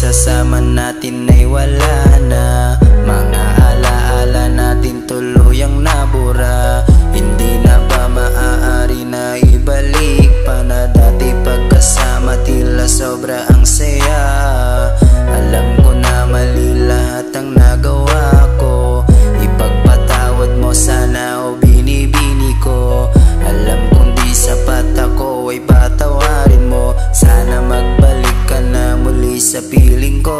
pinagsasama natin ay wala na. Mga alaala natin tuluyang nabura. Hindi na ba maaari na ibalik pa na dati pagkasama, tila sobra ang saya. Alam ko na mali lahat ang nagawa ko, ipagpatawad mo sana o binibini ko. Alam kong di sapat ako ay patawarin mo. Sana magbalik ka na muli sa piling ko.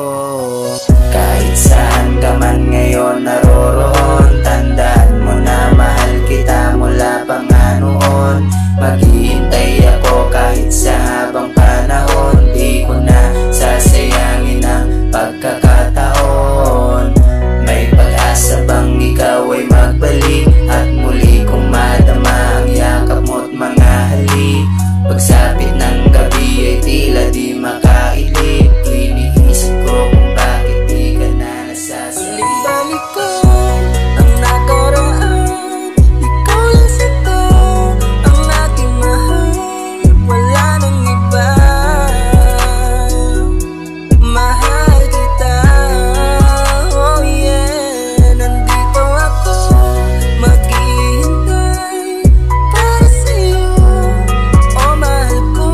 Kahit saan ka man ngayon naroroon, tandaan mo na mahal kita mula pa nga noon. Maghihintay ako kahit sa habang panahon, di ko na sasayangin ang pagkakataon. May pag-asa bang ikaw ay magbalik at muli kong madama ang yakap mo't mga halik? Pagsapit ng gabi ay tila di makailip. Iniisip ko kung bakit di ka na nasasabi. Balik ko ang nakaraan, ikaw lang sito ang aking mahal. Wala nang iba, mahal kita. Oh yeah, nandito ako maghihintay para sa'yo. Oh mahal ko,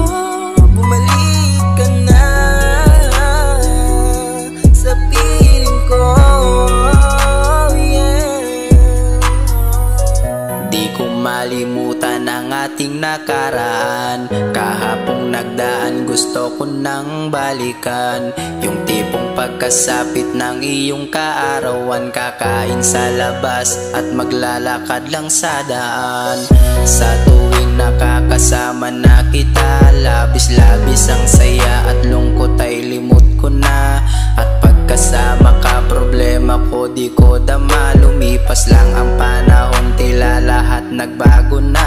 bumalik ka na sa piling ko. Oh yeah. Di ko malimutan ang ating nakaraan. Kahapong nagdaan gusto ko nang balikan. Yung tipong pagkasapit ng iyong kaarawan, kakain sa labas at maglalakad lang sa daan. Sa tuwing nakakasama na kita, labis-labis ang saya at lungkot ay limot ko na. At pagkasama ka problema ko di ko dama. Lumipas lang ang panahon, tila lahat nagbago na.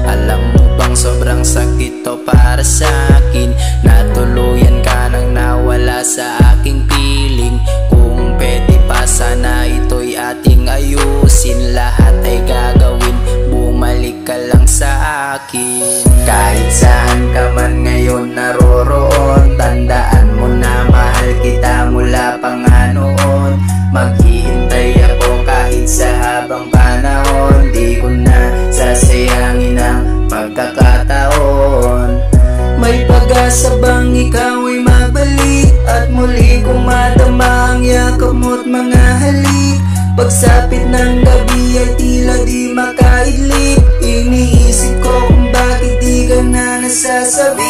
Alam mo bang sobrang sakit to para sa akin, natuluyan ka nang nawala sa aking piling. Kung pwede pa sana ito'y ating ayusin, lahat ay gagawin, bumalik ka lang sa akin. Kahit saan ka man ngayon naroroon, tandaan mo na mahal kita mula pa nga noon. Maghihintay ako kahit sa habang panahon, di ko na sasayangin ang pagkakataon. May pag-asa bang ikaw ay magbalik at muli kong madama ang yakap mo't mga halik? Pagsapit ng gabi ay tila di makaidlip. Iniisip ko kung bakit di ka na nasasabi.